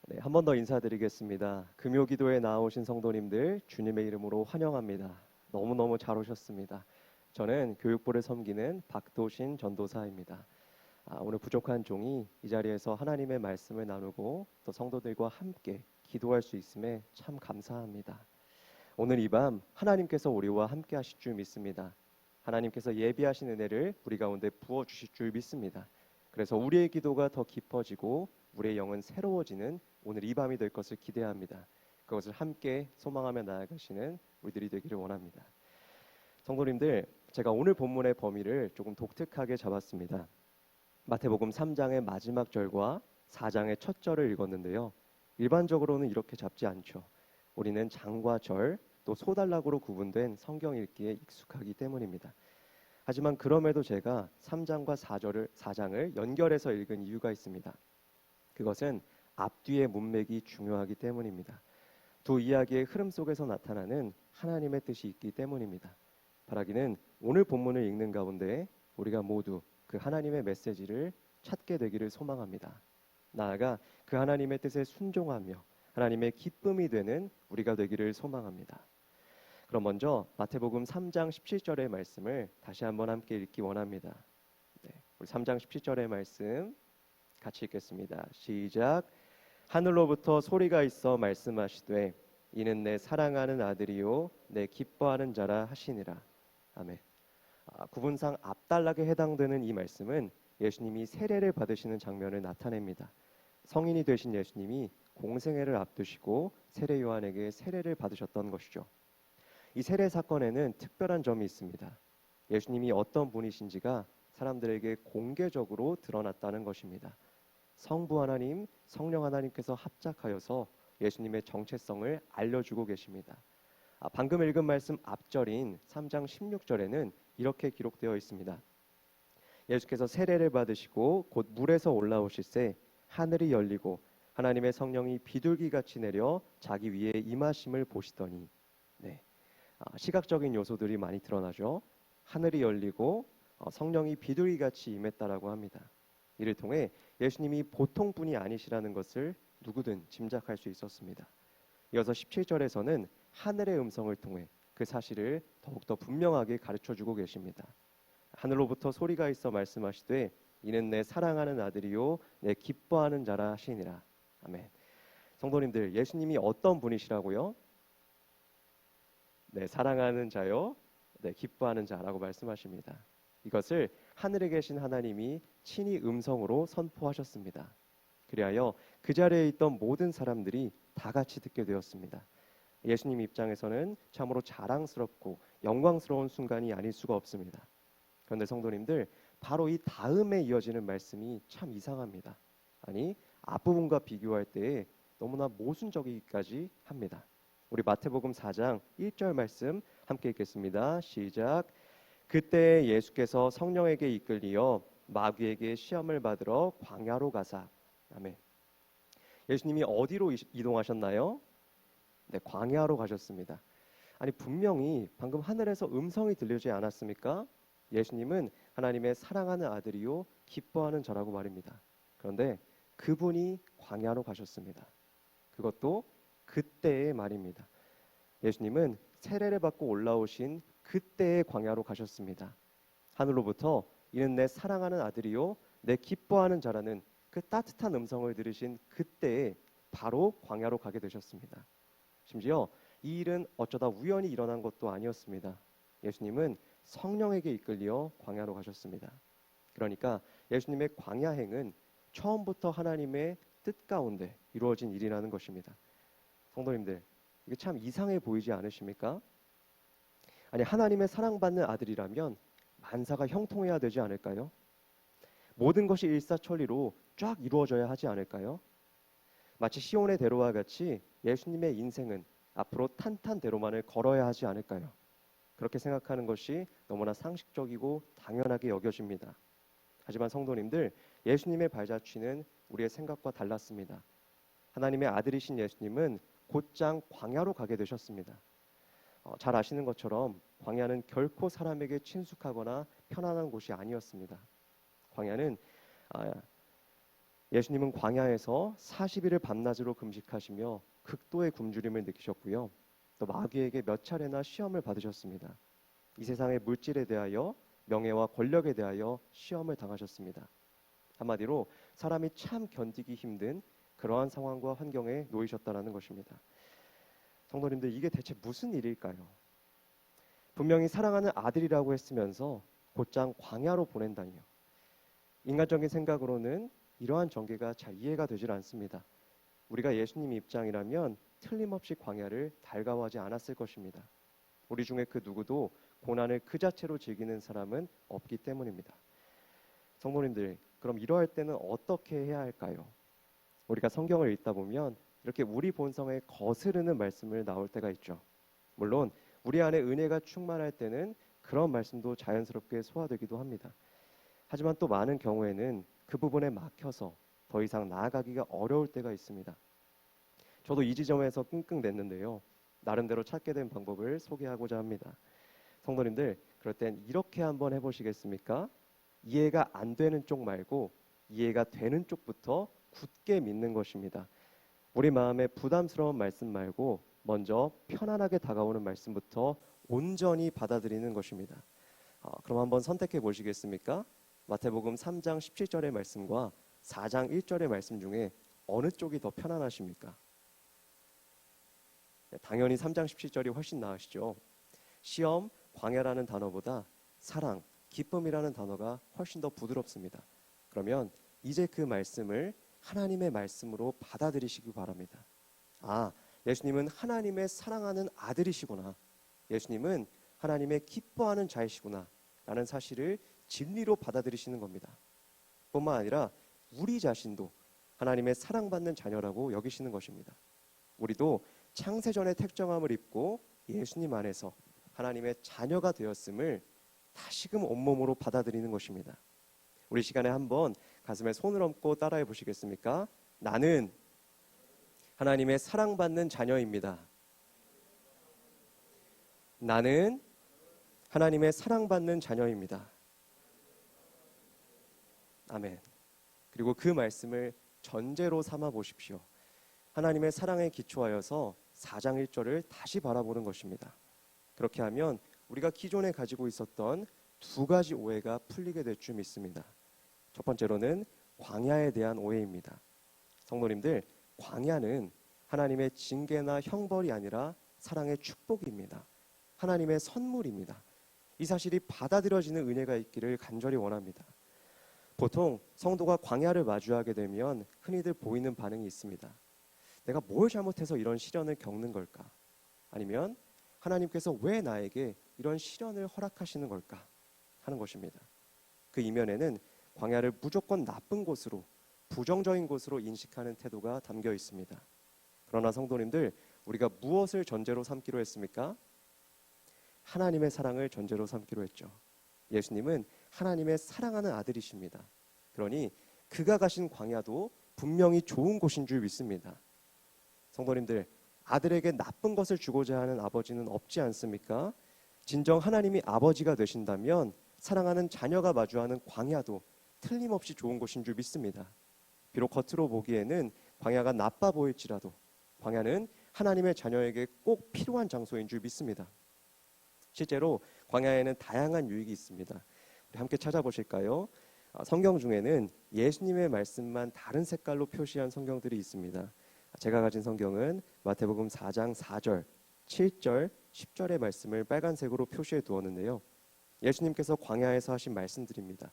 네, 한 번 더 인사드리겠습니다. 금요기도에 나오신 성도님들 주님의 이름으로 환영합니다. 너무너무 잘 오셨습니다. 저는 교육부를 섬기는 박도신 전도사입니다. 오늘 부족한 종이 이 자리에서 하나님의 말씀을 나누고 또 성도들과 함께 기도할 수 있음에 참 감사합니다. 오늘 이 밤 하나님께서 우리와 함께 하실 줄 믿습니다. 하나님께서 예비하신 은혜를 우리 가운데 부어 주실 줄 믿습니다. 그래서 우리의 기도가 더 깊어지고 우리의 영은 새로워지는 오늘 이 밤이 될 것을 기대합니다. 그것을 함께 소망하며 나아가시는 우리들이 되기를 원합니다. 성도님들, 제가 오늘 본문의 범위를 조금 독특하게 잡았습니다. 마태복음 3장의 마지막 절과 4장의 첫 절을 읽었는데요. 일반적으로는 이렇게 잡지 않죠. 우리는 장과 절, 또 소단락으로 구분된 성경 읽기에 익숙하기 때문입니다. 하지만 그럼에도 제가 3장과 4장을 연결해서 읽은 이유가 있습니다. 그것은 앞뒤의 문맥이 중요하기 때문입니다. 두 이야기의 흐름 속에서 나타나는 하나님의 뜻이 있기 때문입니다. 바라기는 오늘 본문을 읽는 가운데 우리가 모두 그 하나님의 메시지를 찾게 되기를 소망합니다. 나아가 그 하나님의 뜻에 순종하며 하나님의 기쁨이 되는 우리가 되기를 소망합니다. 그럼 먼저 마태복음 3장 17절의 말씀을 다시 한번 함께 읽기 원합니다. 우리 3장 17절의 말씀 같이 읽겠습니다. 시작. 하늘로부터 소리가 있어 말씀하시되 이는 내 사랑하는 아들이요 내 기뻐하는 자라 하시니라. 아멘. 구분상 앞단락에 해당되는 이 말씀은 예수님이 세례를 받으시는 장면을 나타냅니다. 성인이 되신 예수님이 공생애를 앞두시고 세례 요한에게 세례를 받으셨던 것이죠. 이 세례 사건에는 특별한 점이 있습니다. 예수님이 어떤 분이신지가 사람들에게 공개적으로 드러났다는 것입니다. 성부 하나님, 성령 하나님께서 합작하여서 예수님의 정체성을 알려주고 계십니다. 방금 읽은 말씀 앞절인 3장 16절에는 이렇게 기록되어 있습니다. 예수께서 세례를 받으시고 곧 물에서 올라오실새 하늘이 열리고 하나님의 성령이 비둘기같이 내려 자기 위에 임하심을 보시더니. 시각적인 요소들이 많이 드러나죠. 하늘이 열리고 성령이 비둘기같이 임했다라고 합니다. 이를 통해 예수님이 보통 분이 아니시라는 것을 누구든 짐작할 수 있었습니다. 이어서 17절에서는 하늘의 음성을 통해 그 사실을 더욱더 분명하게 가르쳐주고 계십니다. 하늘로부터 소리가 있어 말씀하시되 이는 내 사랑하는 아들이요 내 기뻐하는 자라 하시니라. 아멘. 성도님들, 예수님이 어떤 분이시라고요? 네, 사랑하는 자요, 네, 기뻐하는 자라고 말씀하십니다. 이것을 하늘에 계신 하나님이 친히 음성으로 선포하셨습니다. 그리하여 그 자리에 있던 모든 사람들이 다 같이 듣게 되었습니다. 예수님 입장에서는 참으로 자랑스럽고 영광스러운 순간이 아닐 수가 없습니다. 그런데 성도님들, 바로 이 다음에 이어지는 말씀이 참 이상합니다. 아니, 앞부분과 비교할 때 너무나 모순적이기까지 합니다. 우리 마태복음 4장 1절 말씀 함께 읽겠습니다. 시작. 그때 예수께서 성령에게 이끌리어 마귀에게 시험을 받으러 광야로 가사. 아멘. 예수님이 어디로 이동하셨나요? 네, 광야로 가셨습니다. 아니, 분명히 방금 하늘에서 음성이 들리지 않았습니까? 예수님은 하나님의 사랑하는 아들이요 기뻐하는 자라고 말입니다. 그런데 그분이 광야로 가셨습니다. 그것도 그때의 말입니다. 예수님은 세례를 받고 올라오신 그때의 광야로 가셨습니다. 하늘로부터 이는 내 사랑하는 아들이요 내 기뻐하는 자라는 그 따뜻한 음성을 들으신 그때에 바로 광야로 가게 되셨습니다. 심지어 이 일은 어쩌다 우연히 일어난 것도 아니었습니다. 예수님은 성령에게 이끌려 광야로 가셨습니다. 그러니까 예수님의 광야행은 처음부터 하나님의 뜻 가운데 이루어진 일이라는 것입니다. 성도님들, 이게 참 이상해 보이지 않으십니까? 아니, 하나님의 사랑받는 아들이라면 만사가 형통해야 되지 않을까요? 모든 것이 일사천리로 쫙 이루어져야 하지 않을까요? 마치 시온의 대로와 같이 예수님의 인생은 앞으로 탄탄대로만을 걸어야 하지 않을까요? 그렇게 생각하는 것이 너무나 상식적이고 당연하게 여겨집니다. 하지만 성도님들, 예수님의 발자취는 우리의 생각과 달랐습니다. 하나님의 아들이신 예수님은 곧장 광야로 가게 되셨습니다. 잘 아시는 것처럼 광야는 결코 사람에게 친숙하거나 편안한 곳이 아니었습니다. 광야는 예수님은 광야에서 40일을 밤낮으로 금식하시며 극도의 굶주림을 느끼셨고요. 또 마귀에게 몇 차례나 시험을 받으셨습니다. 이 세상의 물질에 대하여, 명예와 권력에 대하여 시험을 당하셨습니다. 한마디로 사람이 참 견디기 힘든 그러한 상황과 환경에 놓이셨다라는 것입니다. 성도님들, 이게 대체 무슨 일일까요? 분명히 사랑하는 아들이라고 했으면서 곧장 광야로 보낸다니요. 인간적인 생각으로는 이러한 전개가 잘 이해가 되질 않습니다. 우리가 예수님 입장이라면 틀림없이 광야를 달가워하지 않았을 것입니다. 우리 중에 그 누구도 고난을 그 자체로 즐기는 사람은 없기 때문입니다. 성도님들, 그럼 이러할 때는 어떻게 해야 할까요? 우리가 성경을 읽다 보면 이렇게 우리 본성에 거스르는 말씀을 나올 때가 있죠. 물론 우리 안에 은혜가 충만할 때는 그런 말씀도 자연스럽게 소화되기도 합니다. 하지만 또 많은 경우에는 그 부분에 막혀서 더 이상 나아가기가 어려울 때가 있습니다. 저도 이 지점에서 끙끙댔는데요. 나름대로 찾게 된 방법을 소개하고자 합니다. 성도님들, 그럴 땐 이렇게 한번 해보시겠습니까? 이해가 안 되는 쪽 말고 이해가 되는 쪽부터 굳게 믿는 것입니다. 우리 마음에 부담스러운 말씀 말고 먼저 편안하게 다가오는 말씀부터 온전히 받아들이는 것입니다. 그럼 한번 선택해 보시겠습니까? 마태복음 3장 17절의 말씀과 4장 1절의 말씀 중에 어느 쪽이 더 편안하십니까? 당연히 3장 17절이 훨씬 나으시죠. 시험, 광야라는 단어보다 사랑, 기쁨이라는 단어가 훨씬 더 부드럽습니다. 그러면 이제 그 말씀을 하나님의 말씀으로 받아들이시기 바랍니다. 아, 예수님은 하나님의 사랑하는 아들이시구나. 예수님은 하나님의 기뻐하는 자이시구나 라는 사실을 진리로 받아들이시는 겁니다. 뿐만 아니라 우리 자신도 하나님의 사랑받는 자녀라고 여기시는 것입니다. 우리도 창세전의 택정함을 입고 예수님 안에서 하나님의 자녀가 되었음을 다시금 온몸으로 받아들이는 것입니다. 우리 시간에 한번 가슴에 손을 얹고 따라해 보시겠습니까? 나는 하나님의 사랑받는 자녀입니다. 나는 하나님의 사랑받는 자녀입니다. 아멘. 그리고 그 말씀을 전제로 삼아 보십시오. 하나님의 사랑에 기초하여서 4장 1절을 다시 바라보는 것입니다. 그렇게 하면 우리가 기존에 가지고 있었던 두 가지 오해가 풀리게 될 줄 믿습니다. 첫 번째로는 광야에 대한 오해입니다. 성도님들, 광야는 하나님의 징계나 형벌이 아니라 사랑의 축복입니다. 하나님의 선물입니다. 이 사실이 받아들여지는 은혜가 있기를 간절히 원합니다. 보통 성도가 광야를 마주하게 되면 흔히들 보이는 반응이 있습니다. 내가 뭘 잘못해서 이런 시련을 겪는 걸까? 아니면 하나님께서 왜 나에게 이런 시련을 허락하시는 걸까? 하는 것입니다. 그 이면에는 광야를 무조건 나쁜 곳으로, 부정적인 곳으로 인식하는 태도가 담겨 있습니다. 그러나 성도님들, 우리가 무엇을 전제로 삼기로 했습니까? 하나님의 사랑을 전제로 삼기로 했죠. 예수님은 하나님의 사랑하는 아들이십니다. 그러니 그가 가신 광야도 분명히 좋은 곳인 줄 믿습니다. 성도님들, 아들에게 나쁜 것을 주고자 하는 아버지는 없지 않습니까? 진정 하나님이 아버지가 되신다면 사랑하는 자녀가 마주하는 광야도 틀림없이 좋은 곳인 줄 믿습니다. 비록 겉으로 보기에는 광야가 나빠 보일지라도 광야는 하나님의 자녀에게 꼭 필요한 장소인 줄 믿습니다. 실제로 광야에는 다양한 유익이 있습니다. 우리 함께 찾아보실까요? 성경 중에는 예수님의 말씀만 다른 색깔로 표시한 성경들이 있습니다. 제가 가진 성경은 마태복음 4장 4절, 7절, 10절의 말씀을 빨간색으로 표시해 두었는데요. 예수님께서 광야에서 하신 말씀들입니다.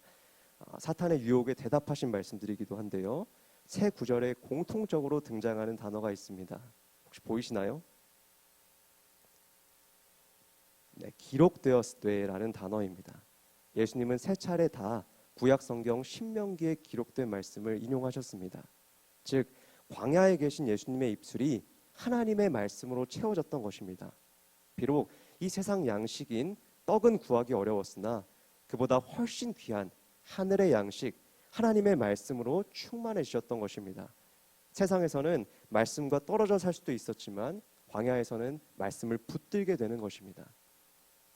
사탄의 유혹에 대답하신 말씀들이기도 한데요. 세 구절에 공통적으로 등장하는 단어가 있습니다. 혹시 보이시나요? 네, 기록되었으되라는 단어입니다. 예수님은 세 차례 다 구약 성경 신명기에 기록된 말씀을 인용하셨습니다. 즉 광야에 계신 예수님의 입술이 하나님의 말씀으로 채워졌던 것입니다. 비록 이 세상 양식인 떡은 구하기 어려웠으나 그보다 훨씬 귀한 하늘의 양식, 하나님의 말씀으로 충만해지셨던 것입니다. 세상에서는 말씀과 떨어져 살 수도 있었지만 광야에서는 말씀을 붙들게 되는 것입니다.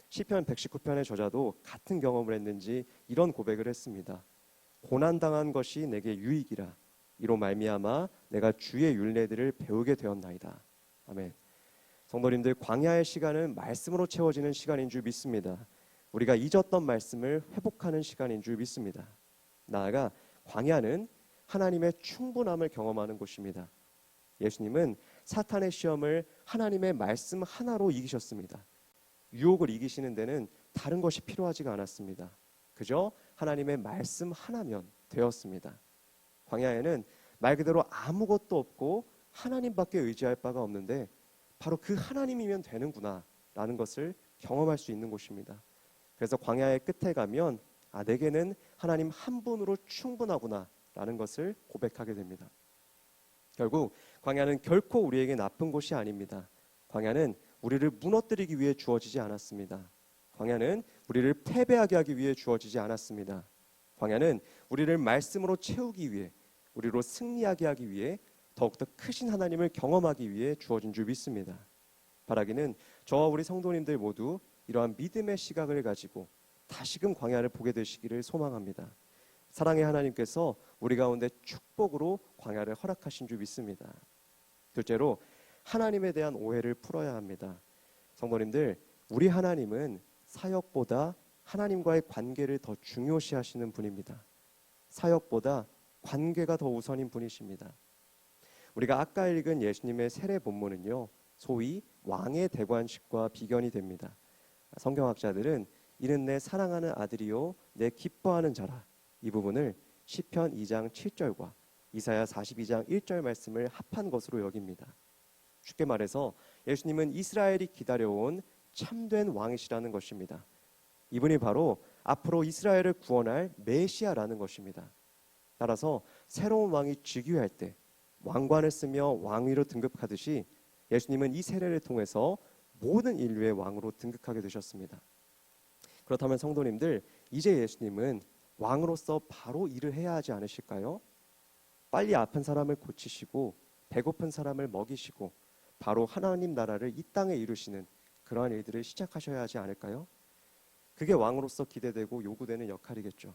시편 119편의 저자도 같은 경험을 했는지 이런 고백을 했습니다. 고난당한 것이 내게 유익이라. 이로 말미암아 내가 주의 율례들을 배우게 되었나이다. 아멘. 성도님들, 광야의 시간은 말씀으로 채워지는 시간인 줄 믿습니다. 우리가 잊었던 말씀을 회복하는 시간인 줄 믿습니다. 나아가 광야는 하나님의 충분함을 경험하는 곳입니다. 예수님은 사탄의 시험을 하나님의 말씀 하나로 이기셨습니다. 유혹을 이기시는 데는 다른 것이 필요하지가 않았습니다. 그저 하나님의 말씀 하나면 되었습니다. 광야에는 말 그대로 아무것도 없고 하나님밖에 의지할 바가 없는데 바로 그 하나님이면 되는구나 라는 것을 경험할 수 있는 곳입니다. 그래서 광야의 끝에 가면 내게는 하나님 한 분으로 충분하구나 라는 것을 고백하게 됩니다. 결국 광야는 결코 우리에게 나쁜 곳이 아닙니다. 광야는 우리를 무너뜨리기 위해 주어지지 않았습니다. 광야는 우리를 패배하게 하기 위해 주어지지 않았습니다. 광야는 우리를 말씀으로 채우기 위해, 우리로 승리하게 하기 위해, 더욱더 크신 하나님을 경험하기 위해 주어진 줄 믿습니다. 바라기는 저와 우리 성도님들 모두 이러한 믿음의 시각을 가지고 다시금 광야를 보게 되시기를 소망합니다. 사랑의 하나님께서 우리 가운데 축복으로 광야를 허락하신 줄 믿습니다. 둘째로, 하나님에 대한 오해를 풀어야 합니다. 성도님들, 우리 하나님은 사역보다 하나님과의 관계를 더 중요시하시는 분입니다. 사역보다 관계가 더 우선인 분이십니다. 우리가 아까 읽은 예수님의 세례 본문은요, 소위 왕의 대관식과 비견이 됩니다. 성경학자들은 이는 내 사랑하는 아들이요 내 기뻐하는 자라, 이 부분을 시편 2장 7절과 이사야 42장 1절 말씀을 합한 것으로 여깁니다. 쉽게 말해서 예수님은 이스라엘이 기다려온 참된 왕이시라는 것입니다. 이분이 바로 앞으로 이스라엘을 구원할 메시아라는 것입니다. 따라서 새로운 왕이 즉위할 때 왕관을 쓰며 왕위로 등극하듯이 예수님은 이 세례를 통해서 모든 인류의 왕으로 등극하게 되셨습니다. 그렇다면 성도님들, 이제 예수님은 왕으로서 바로 일을 해야 하지 않으실까요? 빨리 아픈 사람을 고치시고 배고픈 사람을 먹이시고 바로 하나님 나라를 이 땅에 이루시는 그러한 일들을 시작하셔야 하지 않을까요? 그게 왕으로서 기대되고 요구되는 역할이겠죠.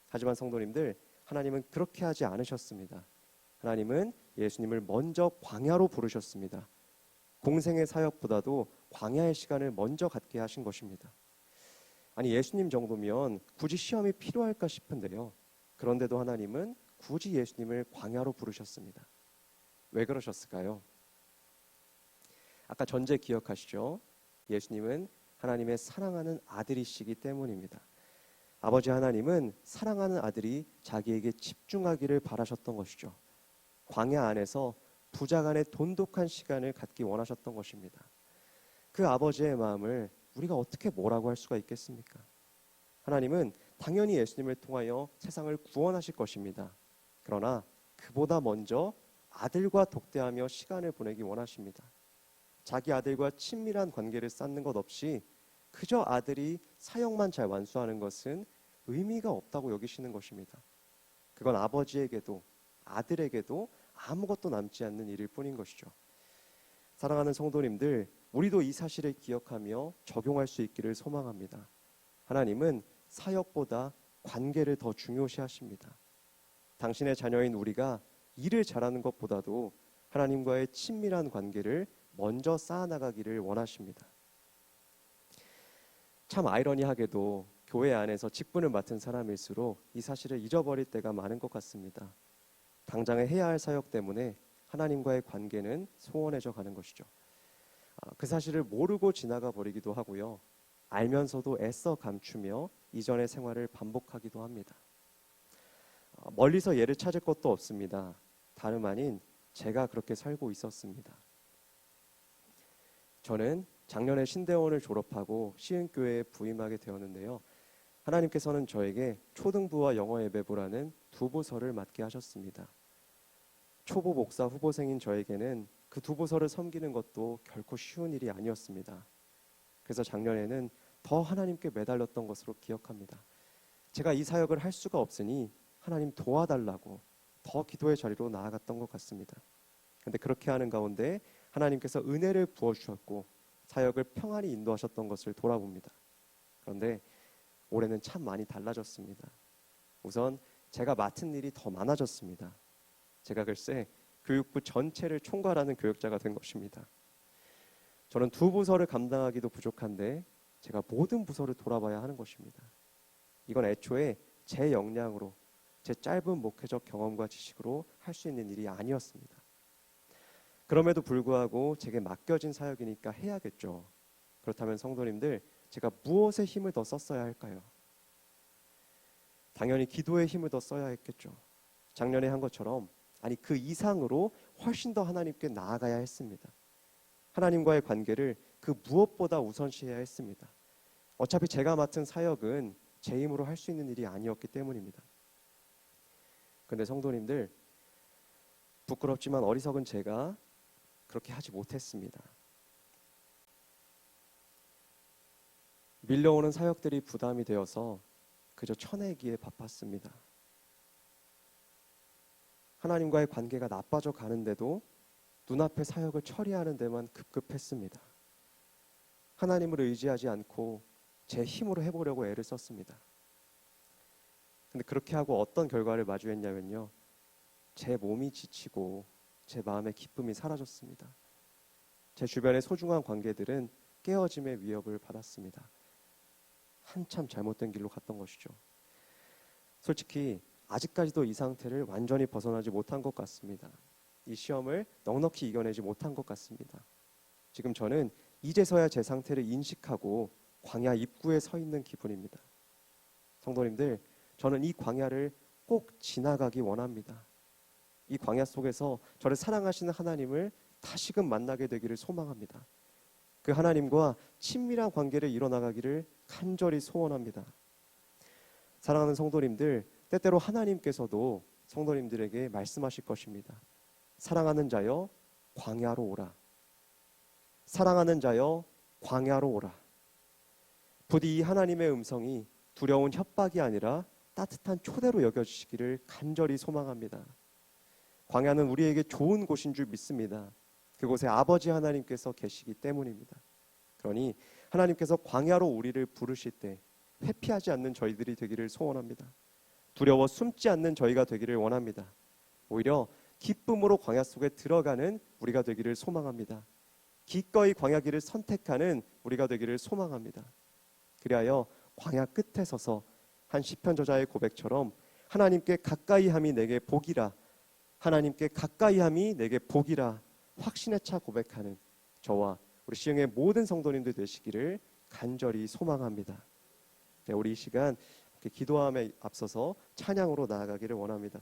하지만 성도님들, 하나님은 그렇게 하지 않으셨습니다. 하나님은 예수님을 먼저 광야로 부르셨습니다. 공생의 사역보다도 광야의 시간을 먼저 갖게 하신 것입니다. 아니, 예수님 정도면 굳이 시험이 필요할까 싶은데요. 그런데도 하나님은 굳이 예수님을 광야로 부르셨습니다. 왜 그러셨을까요? 아까 전제 기억하시죠? 예수님은 하나님의 사랑하는 아들이시기 때문입니다. 아버지 하나님은 사랑하는 아들이 자기에게 집중하기를 바라셨던 것이죠. 광야 안에서 부자 간의 돈독한 시간을 갖기 원하셨던 것입니다. 그 아버지의 마음을 우리가 어떻게 뭐라고 할 수가 있겠습니까? 하나님은 당연히 예수님을 통하여 세상을 구원하실 것입니다. 그러나 그보다 먼저 아들과 독대하며 시간을 보내기 원하십니다. 자기 아들과 친밀한 관계를 쌓는 것 없이 그저 아들이 사역만 잘 완수하는 것은 의미가 없다고 여기시는 것입니다. 그건 아버지에게도 아들에게도 아무것도 남지 않는 일일 뿐인 것이죠. 사랑하는 성도님들, 우리도 이 사실을 기억하며 적용할 수 있기를 소망합니다. 하나님은 사역보다 관계를 더 중요시하십니다. 당신의 자녀인 우리가 일을 잘하는 것보다도 하나님과의 친밀한 관계를 먼저 쌓아나가기를 원하십니다. 참 아이러니하게도 교회 안에서 직분을 맡은 사람일수록 이 사실을 잊어버릴 때가 많은 것 같습니다. 당장에 해야 할 사역 때문에 하나님과의 관계는 소원해져 가는 것이죠. 그 사실을 모르고 지나가 버리기도 하고요. 알면서도 애써 감추며 이전의 생활을 반복하기도 합니다. 멀리서 예를 찾을 것도 없습니다. 다름 아닌 제가 그렇게 살고 있었습니다. 저는 작년에 신대원을 졸업하고 시흥교회에 부임하게 되었는데요. 하나님께서는 저에게 초등부와 영어 예배부라는 두 부서를 맡게 하셨습니다. 초보 목사 후보생인 저에게는 그 두 부서를 섬기는 것도 결코 쉬운 일이 아니었습니다. 그래서 작년에는 더 하나님께 매달렸던 것으로 기억합니다. 제가 이 사역을 할 수가 없으니 하나님 도와달라고 더 기도의 자리로 나아갔던 것 같습니다. 그런데 그렇게 하는 가운데 하나님께서 은혜를 부어주셨고 사역을 평안히 인도하셨던 것을 돌아봅니다. 그런데 올해는 참 많이 달라졌습니다. 우선 제가 맡은 일이 더 많아졌습니다. 제가 글쎄 교육부 전체를 총괄하는 교역자가 된 것입니다. 저는 두 부서를 감당하기도 부족한데 제가 모든 부서를 돌아봐야 하는 것입니다. 이건 애초에 제 역량으로, 제 짧은 목회적 경험과 지식으로 할 수 있는 일이 아니었습니다. 그럼에도 불구하고 제게 맡겨진 사역이니까 해야겠죠. 그렇다면 성도님들, 제가 무엇에 힘을 더 썼어야 할까요? 당연히 기도의 힘을 더 써야 했겠죠. 작년에 한 것처럼, 아니 그 이상으로 훨씬 더 하나님께 나아가야 했습니다. 하나님과의 관계를 그 무엇보다 우선시해야 했습니다. 어차피 제가 맡은 사역은 제 힘으로 할 수 있는 일이 아니었기 때문입니다. 그런데 성도님들, 부끄럽지만 어리석은 제가 그렇게 하지 못했습니다. 밀려오는 사역들이 부담이 되어서 그저 쳐내기에 바빴습니다. 하나님과의 관계가 나빠져 가는데도 눈앞의 사역을 처리하는 데만 급급했습니다. 하나님을 의지하지 않고 제 힘으로 해보려고 애를 썼습니다. 근데 그렇게 하고 어떤 결과를 마주했냐면요, 제 몸이 지치고 제 마음의 기쁨이 사라졌습니다. 제 주변의 소중한 관계들은 깨어짐의 위협을 받았습니다. 한참 잘못된 길로 갔던 것이죠. 솔직히 아직까지도 이 상태를 완전히 벗어나지 못한 것 같습니다. 이 시험을 넉넉히 이겨내지 못한 것 같습니다. 지금 저는 이제서야 제 상태를 인식하고 광야 입구에 서 있는 기분입니다. 성도님들, 저는 이 광야를 꼭 지나가기 원합니다. 이 광야 속에서 저를 사랑하시는 하나님을 다시금 만나게 되기를 소망합니다. 그 하나님과 친밀한 관계를 이뤄나가기를 간절히 소원합니다. 사랑하는 성도님들, 때때로 하나님께서도 성도님들에게 말씀하실 것입니다. 사랑하는 자여 광야로 오라. 사랑하는 자여 광야로 오라. 부디 이 하나님의 음성이 두려운 협박이 아니라 따뜻한 초대로 여겨주시기를 간절히 소망합니다. 광야는 우리에게 좋은 곳인 줄 믿습니다. 그곳에 아버지 하나님께서 계시기 때문입니다. 그러니 하나님께서 광야로 우리를 부르실 때 회피하지 않는 저희들이 되기를 소원합니다. 두려워 숨지 않는 저희가 되기를 원합니다. 오히려 기쁨으로 광야 속에 들어가는 우리가 되기를 소망합니다. 기꺼이 광야길을 선택하는 우리가 되기를 소망합니다. 그리하여 광야 끝에 서서 한 시편 저자의 고백처럼 하나님께 가까이함이 내게 복이라, 하나님께 가까이함이 내게 복이라 확신에 차 고백하는 저와 우리 시흥의 모든 성도님들 되시기를 간절히 소망합니다. 네, 우리 이 시간 기도함에 앞서서 찬양으로 나아가기를 원합니다.